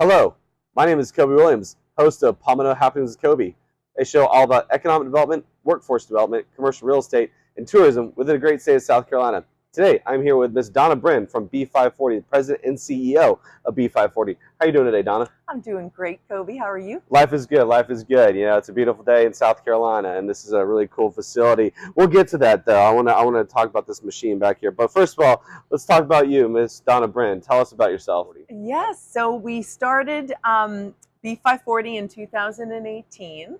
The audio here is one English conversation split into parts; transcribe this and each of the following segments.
Hello, my name is Cobi Williams, host of Palmetto Happenings with Cobi, a show all about economic development, workforce development, commercial real estate, and tourism within the great state of South Carolina. Today, I'm here with Miss Donna Brin from bFIVE40, the president and CEO of bFIVE40. How are you doing today, Donna? I'm doing great, Cobi. How are you? Life is good. Life is good. You know, it's a beautiful day in South Carolina, and this is a really cool facility. We'll get to that, though. I want to talk about this machine back here. But first of all, let's talk about you, Miss Donna Brin. Tell us about yourself. Yes. So we started bFIVE40 in 2018.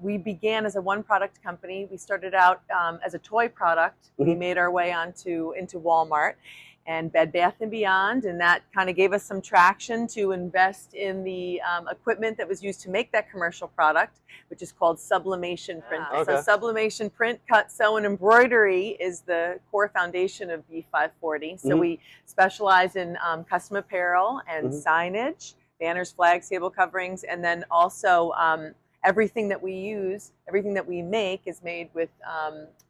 We began as a one-product company. We started out as a toy product. We made our way into Walmart and Bed Bath & Beyond, and that kind of gave us some traction to invest in the equipment that was used to make that commercial product, which is called sublimation print. Okay. So sublimation print, cut, sew, and embroidery is the core foundation of bFIVE40. So we specialize in custom apparel and signage, banners, flags, table coverings, and then also everything that we use, everything that we make is made with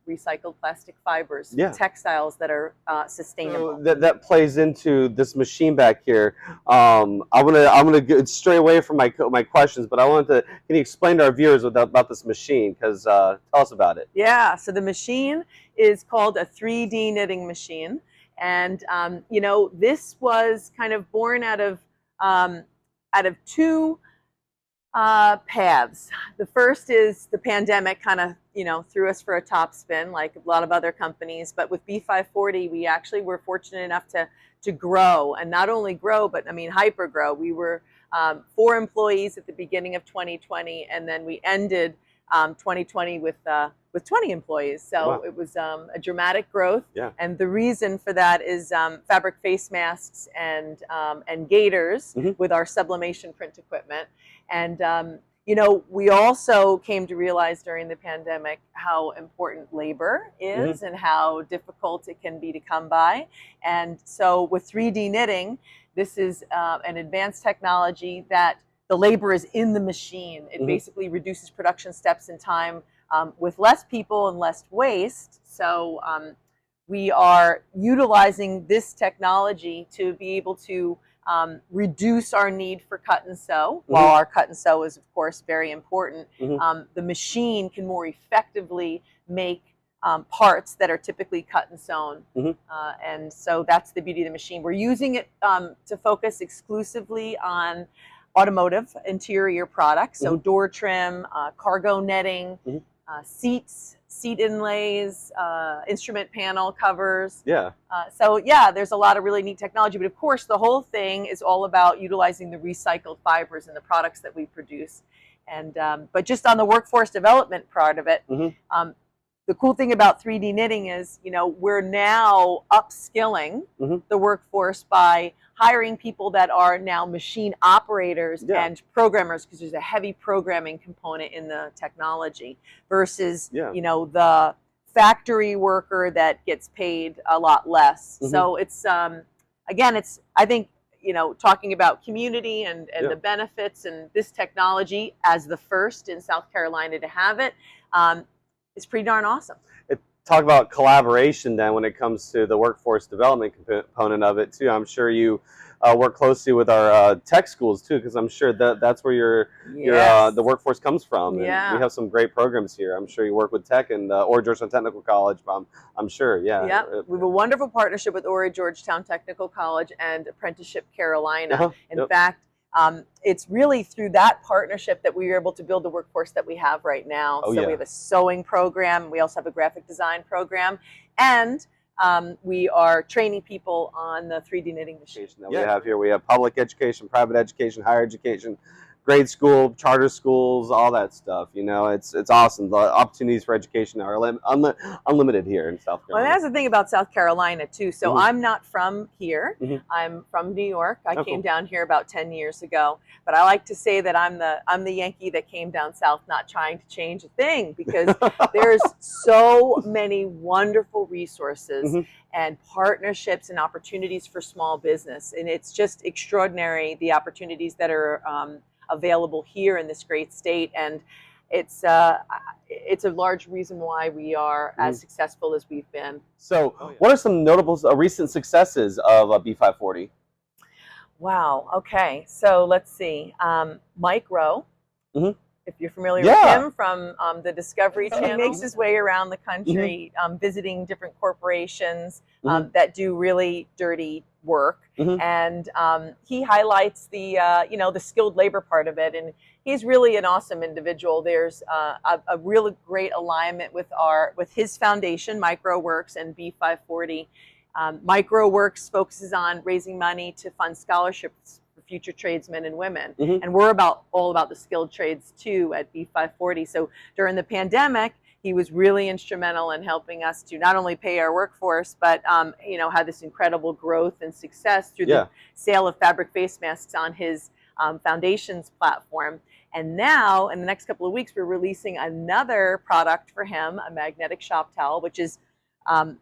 recycled plastic fibers, textiles that are sustainable. So that plays into this machine back here. I'm gonna get straight away from my questions, but I wanted to, can you explain to our viewers about this machine? Because tell us about it. Yeah, so the machine is called a 3D knitting machine, and you know, this was kind of born out of two paths. The first is the pandemic kind of, you know, threw us for a top spin like a lot of other companies, but with bFIVE40 we actually were fortunate enough to grow, and not only grow, but I mean hyper grow. We were 4 employees at the beginning of 2020, and then we ended 2020 with 20 employees. So it was a dramatic growth, and the reason for that is fabric face masks and gaiters with our sublimation print equipment. And you know, we also came to realize during the pandemic how important labor is and how difficult it can be to come by. And so with 3D knitting, this is an advanced technology that the labor is in the machine. It basically reduces production steps and time with less people and less waste. So we are utilizing this technology to be able to reduce our need for cut and sew. While our cut and sew is, of course, very important, the machine can more effectively make parts that are typically cut and sewn. And so that's the beauty of the machine. We're using it to focus exclusively on automotive interior products, so door trim, cargo netting, seats, seat inlays, instrument panel covers. So yeah, there's a lot of really neat technology, but of course the whole thing is all about utilizing the recycled fibers in the products that we produce. And but just on the workforce development part of it, the cool thing about 3D knitting is, you know, we're now upskilling the workforce by hiring people that are now machine operators and programmers, because there's a heavy programming component in the technology versus, you know, the factory worker that gets paid a lot less. So it's, again, it's, I think, you know, talking about community and the benefits, and this technology as the first in South Carolina to have it, is pretty darn awesome. Talk about collaboration then when it comes to the workforce development component of it too. I'm sure you work closely with our tech schools too, because I'm sure that's where the workforce comes from. And we have some great programs here. I'm sure you work with tech and or Georgetown Technical College. I'm sure, we have a wonderful partnership with Horry Georgetown Technical College and Apprenticeship Carolina. In fact, it's really through that partnership that we were able to build the workforce that we have right now. So we have a sewing program. We also have a graphic design program, and we are training people on the 3D knitting machine that we have here. We have public education, private education, higher education, grade school, charter schools, all that stuff. You know, it's awesome. The opportunities for education are unlimited here in South Carolina. Well, that's the thing about South Carolina too. So I'm not from here. I'm from New York. I came down here about 10 years ago. But I like to say that I'm the Yankee that came down south, not trying to change a thing, because there's so many wonderful resources and partnerships and opportunities for small business, and it's just extraordinary the opportunities that are available here in this great state, and it's a large reason why we are as successful as we've been. So what are some notable recent successes of bFIVE40? Wow. Okay. So let's see. Mike Rowe, Mhm. if you're familiar with Yeah. him from the Discovery Channel, he makes his way around the country, visiting different corporations that do really dirty work, and he highlights the the skilled labor part of it, and he's really an awesome individual. There's a really great alignment with his foundation, MicroWorks, and bFIVE40. MicroWorks focuses on raising money to fund scholarships for future tradesmen and women, and we're all about the skilled trades too at bFIVE40. So during the pandemic, he was really instrumental in helping us to not only pay our workforce, but have this incredible growth and success through the sale of fabric face masks on his foundation's platform. And now, in the next couple of weeks, we're releasing another product for him, a magnetic shop towel, which is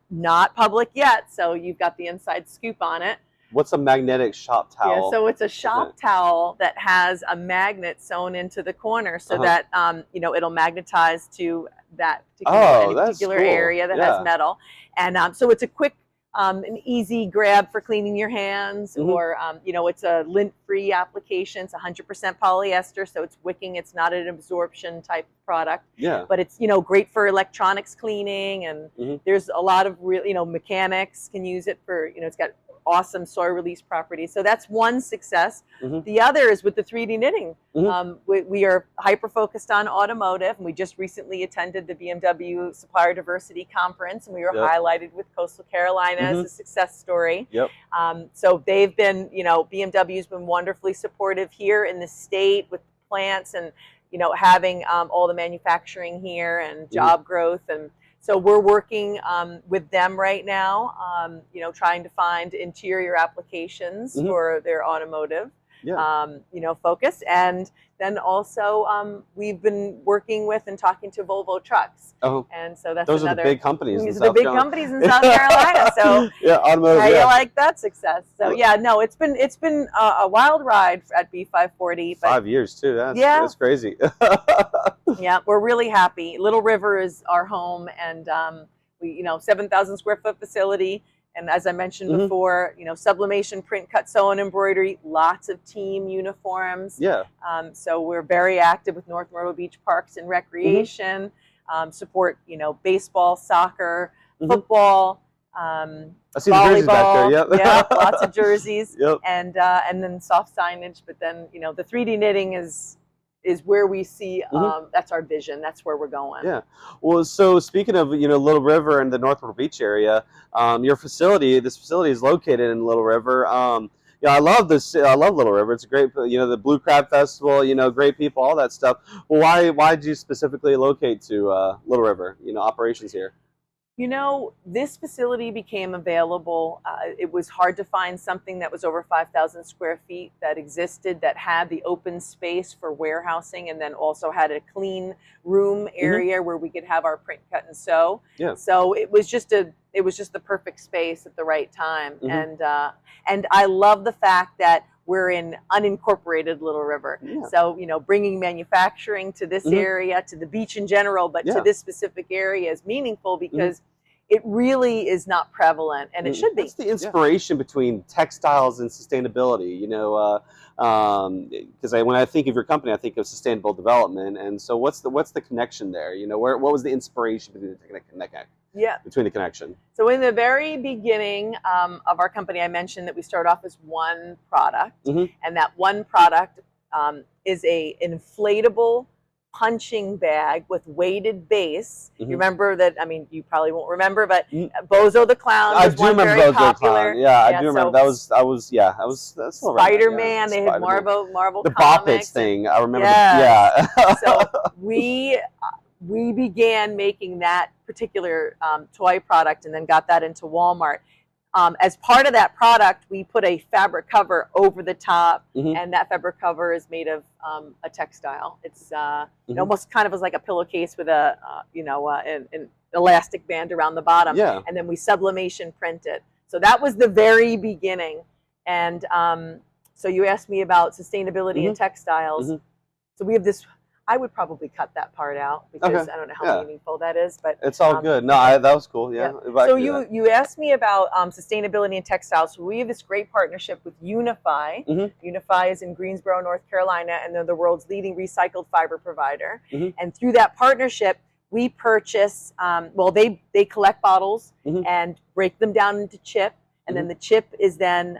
not public yet, so you've got the inside scoop on it. What's a magnetic shop towel? Yeah, so it's a shop towel that has a magnet sewn into the corner, so that it'll magnetize to that particular area that has metal, and so it's a quick, an easy grab for cleaning your hands, or it's a lint-free application. It's 100% polyester, so it's wicking. It's not an absorption type product. Yeah. But it's great for electronics cleaning, and there's a lot of real mechanics can use it for it's got awesome soil release properties. So that's one success. The other is with the 3D knitting. We are hyper focused on automotive, and we just recently attended the BMW Supplier Diversity Conference, and we were highlighted with Coastal Carolina as a success story. So they've been, BMW's been wonderfully supportive here in the state with plants, and having all the manufacturing here and job growth. And so we're working with them right now, trying to find interior applications for their automotive focus. And then also we've been working with and talking to Volvo Trucks. And so that's those another, are the big companies. These are the big companies in South Carolina. So automotive. How you like that success? So no, it's been a wild ride at bFIVE40. 5 years too. That's crazy. Yeah, we're really happy. Little River is our home, and we 7,000 square foot facility. And as I mentioned before, sublimation, print, cut, sew, and embroidery, lots of team uniforms. So we're very active with North Myrtle Beach Parks and Recreation, support, baseball, soccer, football, I see the jerseys back there. Lots of jerseys, and then soft signage. But then, the 3D knitting is where we see, that's our vision. That's where we're going. Yeah. Well, so speaking of, Little River and the North Myrtle Beach area, this facility is located in Little River. I love this. I love Little River. It's a great, the Blue Crab Festival, great people, all that stuff. Well, why did you specifically locate to Little River, operations here? This facility became available. It was hard to find something that was over 5,000 square feet that existed, that had the open space for warehousing, and then also had a clean room area where we could have our print, cut, and sew. So it was just the perfect space at the right time. And I love the fact that we're in unincorporated Little River. So, bringing manufacturing to this area, to the beach in general, but to this specific area is meaningful because it really is not prevalent, and it should be. What's the inspiration between textiles and sustainability? Because when I think of your company, I think of sustainable development. And so what's the connection there? What was the inspiration between the connection? So in the very beginning of our company, I mentioned that we start off as one product, and that one product is an inflatable punching bag with weighted base. You remember that? I mean, you probably won't remember, but Bozo the Clown was one very popular. I do remember. That was Spider-Man. They had Marvel the Comics. Boppets thing. I remember. So we began making that particular toy product, and then got that into Walmart. As part of that product, we put a fabric cover over the top, and that fabric cover is made of a textile. It's it almost kind of was like a pillowcase with a an elastic band around the bottom, and then we sublimation print it. So that was the very beginning. And so you asked me about sustainability in textiles. So we have this. I would probably cut that part out because Okay. I don't know how Yeah. meaningful that is, but It's all good. No, that was cool. Yeah. If I So could do that. you asked me about sustainability in textiles. So we have this great partnership with Unify. Unify is in Greensboro, North Carolina, and they're the world's leading recycled fiber provider. And through that partnership, we purchase. Well, they collect bottles and break them down into chip. And then the chip is then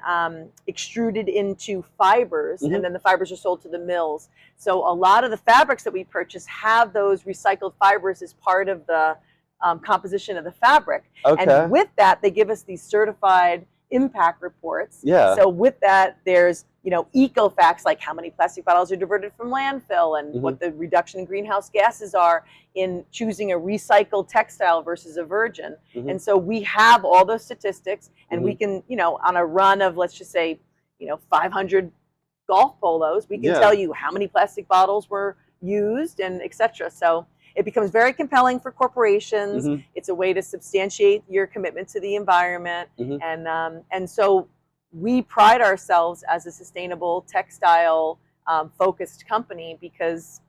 extruded into fibers, and then the fibers are sold to the mills. So a lot of the fabrics that we purchase have those recycled fibers as part of the composition of the fabric. Okay. And with that, they give us these certified impact reports. Yeah. So with that, there's eco facts like how many plastic bottles are diverted from landfill and what the reduction in greenhouse gases are in choosing a recycled textile versus a virgin. And so we have all those statistics, and we can, on a run of, let's just say, 500 golf polos, we can tell you how many plastic bottles were used and etc. So it becomes very compelling for corporations. It's a way to substantiate your commitment to the environment. And so we pride ourselves as a sustainable textile focused company because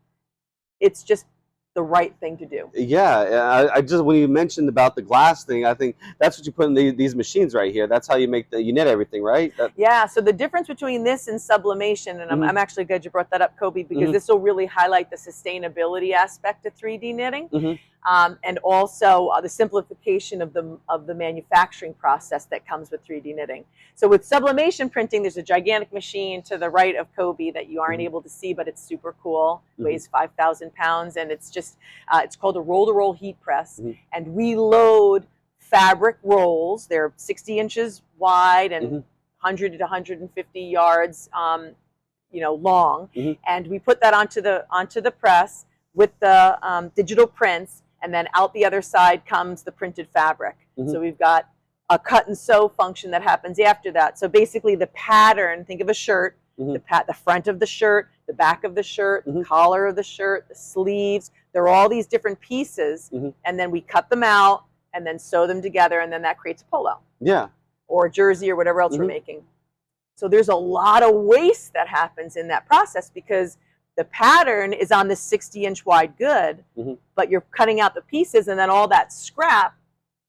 it's just the right thing to do. Yeah, I just, when you mentioned about the glass thing, I think that's what you put in these machines right here. That's how you knit everything, right? Yeah, so the difference between this and sublimation, and I'm actually glad you brought that up, Cobi, because this will really highlight the sustainability aspect of 3D knitting, and also the simplification of the manufacturing process that comes with 3D knitting. So with sublimation printing, there's a gigantic machine to the right of Cobi that you aren't able to see, but it's super cool. It weighs 5,000 pounds, and it's just it's called a roll-to-roll heat press, and we load fabric rolls. They're 60 inches wide and 100 to 150 yards, long, and we put that onto the press with the digital prints, and then out the other side comes the printed fabric. So we've got a cut and sew function that happens after that. So basically, the pattern. Think of a shirt. The front of the shirt, the back of the shirt, the collar of the shirt, the sleeves. There are all these different pieces, and then we cut them out and then sew them together, and then that creates a polo. Yeah. Or a jersey or whatever else we're making. So there's a lot of waste that happens in that process because the pattern is on this 60-inch wide good, but you're cutting out the pieces, and then all that scrap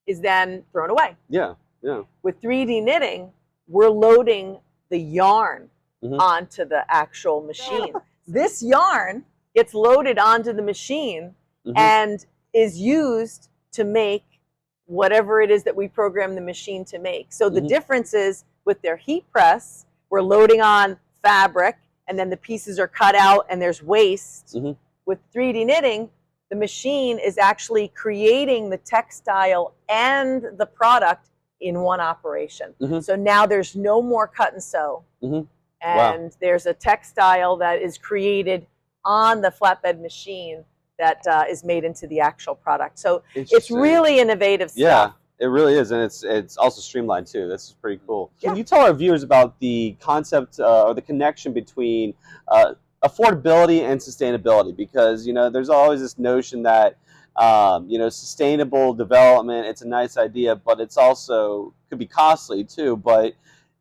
is then thrown away. Yeah, yeah. With 3D knitting, we're loading the yarn onto the actual machine. This yarn gets loaded onto the machine and is used to make whatever it is that we program the machine to make. So the difference is with their heat press, we're loading on fabric and then the pieces are cut out and there's waste. With 3D knitting, the machine is actually creating the textile and the product in one operation. So now there's no more cut and sew. And there's a textile that is created on the flatbed machine that is made into the actual product. So it's really innovative stuff. Yeah, it really is, and it's also streamlined too. This is pretty cool. Can you tell our viewers about the concept or the connection between affordability and sustainability? Because there's always this notion that sustainable development, it's a nice idea, but it's also could be costly too. But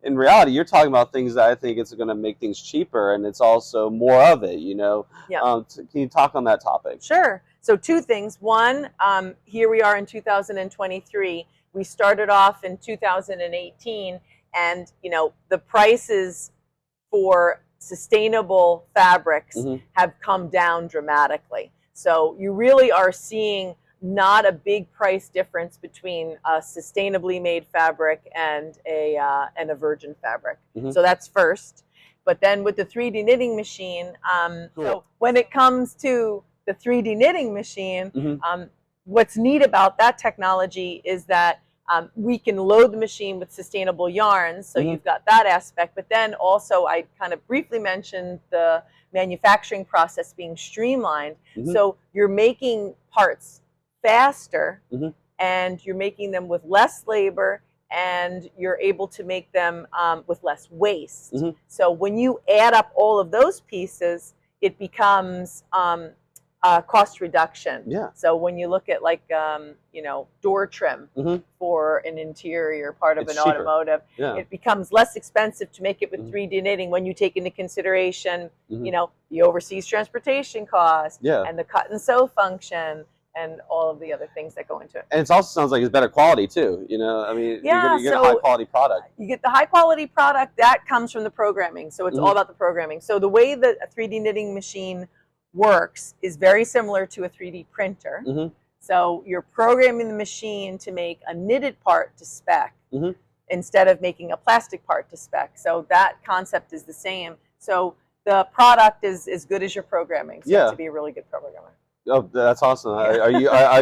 in reality, you're talking about things that I think it's going to make things cheaper, and it's also more of it, Can you talk on that topic? Sure. So two things. One, here we are in 2023. We started off in 2018, and, the prices for sustainable fabrics have come down dramatically. So you really are seeing not a big price difference between a sustainably made fabric and a virgin fabric. So that's first. But then with the 3D knitting machine, so when it comes to the 3D knitting machine, what's neat about that technology is that we can load the machine with sustainable yarns. So you've got that aspect. But then also I kind of briefly mentioned the manufacturing process being streamlined. So you're making parts faster and you're making them with less labor and you're able to make them with less waste. So when you add up all of those pieces, it becomes cost reduction. Yeah. So when you look at like you know, door trim for an interior part of It's an cheaper. automotive, Yeah. it becomes less expensive to make it with 3D knitting when you take into consideration, you know, the overseas transportation cost and the cut and sew function and all of the other things that go into it. And it also sounds like it's better quality too. You know, I mean, you get a high quality product. You get the high quality product that comes from the programming. So it's all about the programming. So the way that a 3D knitting machine works is very similar to a 3D printer. So you're programming the machine to make a knitted part to spec instead of making a plastic part to spec. So that concept is the same. So the product is as good as your programming. So you have to be a really good programmer. Oh, that's awesome. Are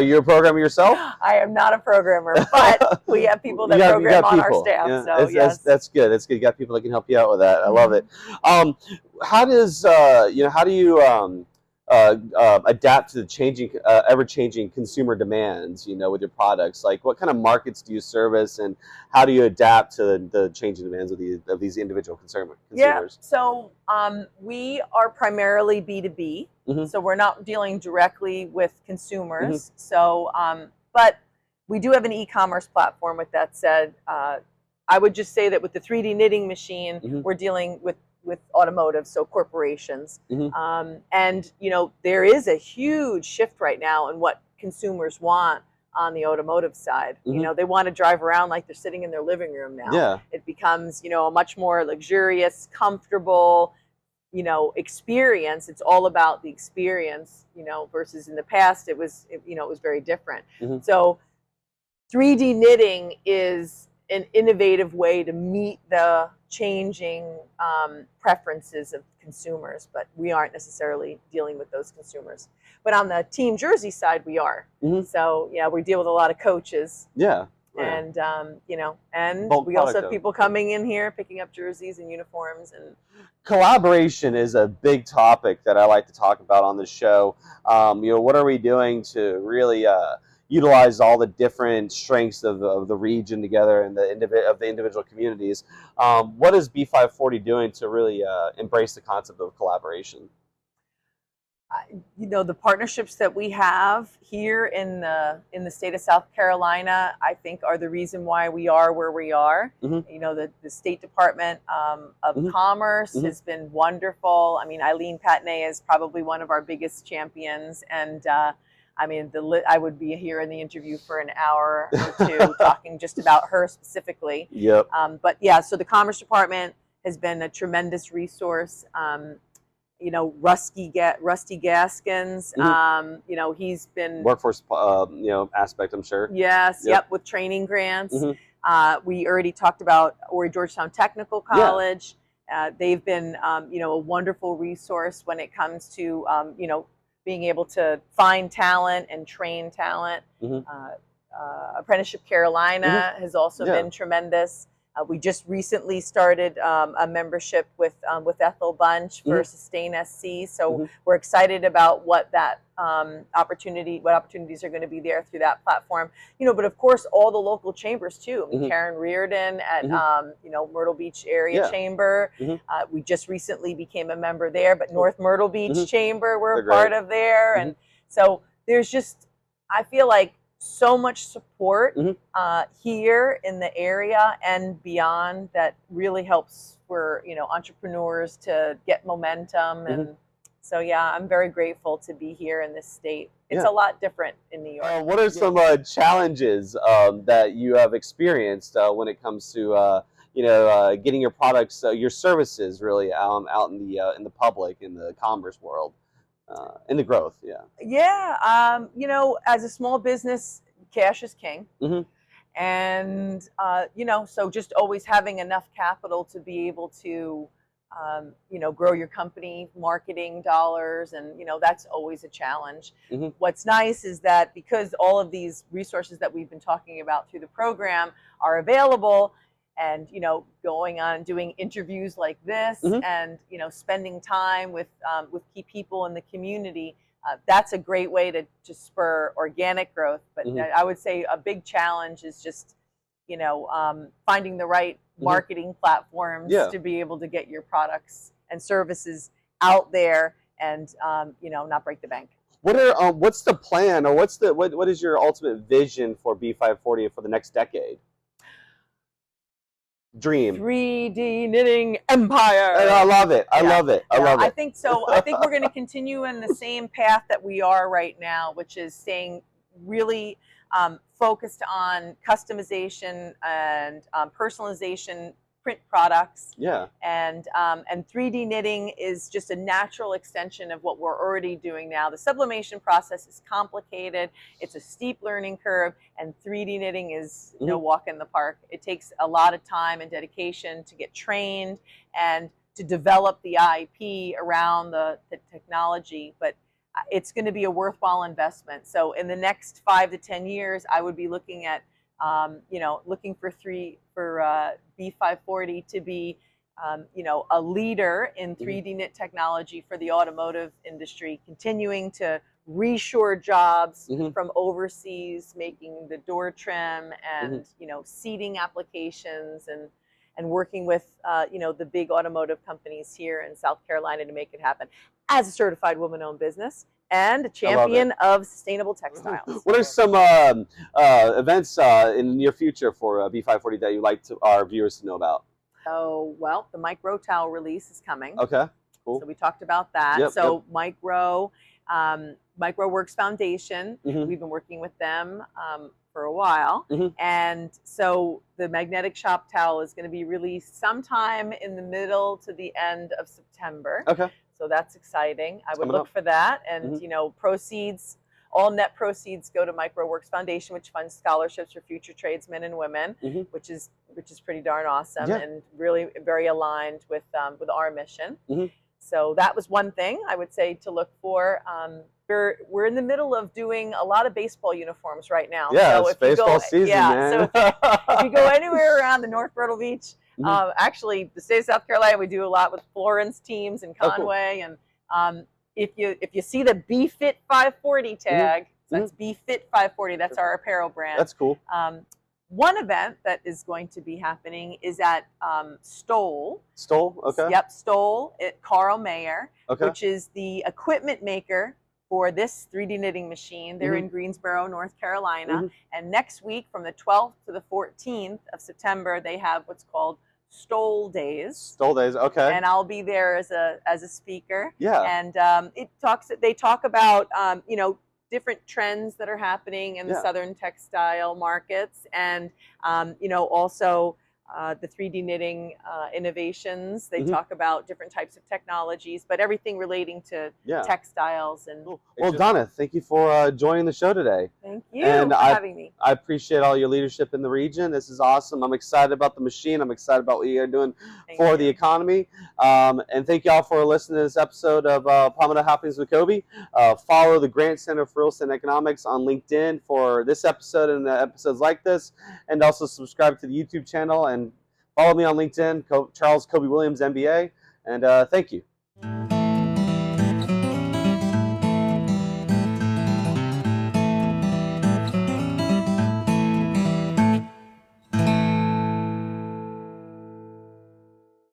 you a programmer yourself? I am not a programmer, but we have people that program on our staff. Yeah. So yes. That's good. That's good. You got people that can help you out with that. I love it. How does you know, how do you adapt to the changing, ever-changing consumer demands, you know, with your products? Like, what kind of markets do you service, and how do you adapt to the changing demands of these individual consumers? Yeah, so we are primarily B2B, so we're not dealing directly with consumers. So, but we do have an e-commerce platform. With that said, I would just say that with the 3D knitting machine, we're dealing with automotive, so corporations. And, you know, there is a huge shift right now in what consumers want on the automotive side. You know, they want to drive around like they're sitting in their living room now. It becomes, you know, a much more luxurious, comfortable, you know, experience. It's all about the experience, you know, versus in the past, it was, you know, it was very different. So 3D knitting is an innovative way to meet the changing preferences of consumers, but we aren't necessarily dealing with those consumers. But on the team jersey side, we are. So yeah, we deal with a lot of coaches. And you know, and we also have people coming in here picking up jerseys and uniforms. And collaboration is a big topic that I like to talk about on the show. You know, what are we doing to really utilize all the different strengths of the region together and the individual communities? What is bFIVE40 doing to really embrace the concept of collaboration? You know, the partnerships that we have here in the state of South Carolina, I think, are the reason why we are where we are. You know, the State Department of Commerce has been wonderful. I mean, Eileen Patnay is probably one of our biggest champions, and I mean, I would be here in the interview for an hour or two talking just about her specifically. But yeah, so the Commerce Department has been a tremendous resource. You know, Rusty Gaskins, you know, he's been workforce, you know, aspect, I'm sure. Yes, with training grants. We already talked about Georgetown Technical College. They've been, you know, a wonderful resource when it comes to, you know, being able to find talent and train talent. Apprenticeship Carolina has also been tremendous. We just recently started a membership with Ethel Bunch for Sustain SC, so we're excited about what that opportunities are going to be there through that platform. You know, but of course, all the local chambers too. I mean, Karen Reardon at you know, Myrtle Beach Area Chamber. We just recently became a member there, but North Myrtle Beach Chamber we're a part of there, and so there's just, I feel like, so much support here in the area and beyond that really helps for, you know, entrepreneurs to get momentum. And so yeah, I'm very grateful to be here in this state. It's a lot different in New York. What are some challenges that you have experienced when it comes to you know, getting your products, your services really out in the public, in the commerce world? In the growth, you know, as a small business, cash is king. And, you know, so just always having enough capital to be able to, you know, grow your company, marketing dollars, and, you know, that's always a challenge. What's nice is that because all of these resources that we've been talking about through the program are available, and, you know, going on doing interviews like this, and, you know, spending time with key people in the community, that's a great way to spur organic growth. But I would say a big challenge is just, you know, finding the right marketing platforms to be able to get your products and services out there and, you know, not break the bank. What's the plan, or what is your ultimate vision for bFIVE40 for the next decade? Dream. 3D knitting empire. I love it. I love it. I love it. I think so. I think we're going to continue in the same path that we are right now, which is staying really focused on customization and personalization, print products. Yeah. And 3D knitting is just a natural extension of what we're already doing now. The sublimation process is complicated. It's a steep learning curve, and 3D knitting is no walk in the park. It takes a lot of time and dedication to get trained and to develop the IP around the technology, but it's going to be a worthwhile investment. So in the next 5 to 10 years, I would be looking at looking for bFIVE40 to be, a leader in 3D knit technology for the automotive industry, continuing to reshore jobs from overseas, making the door trim and, seating applications, and working with, the big automotive companies here in South Carolina to make it happen as a certified woman-owned business and a champion of sustainable textiles. What are some events in the near future for bFIVE40 that you'd like our viewers to know about? Oh, well, the Mike Rowe towel release is coming. Okay, cool. So we talked about that. Yep, so Mike Rowe Works Foundation, we've been working with them for a while. And so the magnetic shop towel is going to be released sometime in the middle to the end of September. Okay. So that's exciting. I would look for that. And, proceeds, all net proceeds go to Mike Rowe Works Foundation, which funds scholarships for future tradesmen and women, which is pretty darn awesome and really very aligned with our mission. So that was one thing I would say to look for. We're in the middle of doing a lot of baseball uniforms right now. Yeah, so it's baseball season, man. So if you go anywhere around the North Myrtle Beach, actually, the state of South Carolina, we do a lot with Florence teams in Conway. And if you see the bFIT540 tag, that's bFIT540. That's our apparel brand. That's cool. One event that is going to be happening is at Stoll. Stoll, okay. Yep, Stoll at Carl Mayer, okay, which is the equipment maker for this 3D knitting machine. They're in Greensboro, North Carolina. And next week, from the 12th to the 14th of September, they have what's called Stoll Days. Stoll Days, okay. And I'll be there as a speaker. Yeah. And they talk about different trends that are happening in the southern textile markets, and also the 3D knitting innovations. They talk about different types of technologies, but everything relating to textiles. And well, Donna, thank you for joining the show today. Thank you for having me. I appreciate all your leadership in the region. This is awesome. I'm excited about the machine. I'm excited about what you're doing for the economy. And thank you all for listening to this episode of Palmetto Happenings with Cobi. Follow the Grant Center for Real Estate Economics on LinkedIn for this episode and episodes like this, and also subscribe to the YouTube channel and follow me on LinkedIn, Charles Cobi Williams, MBA, and thank you.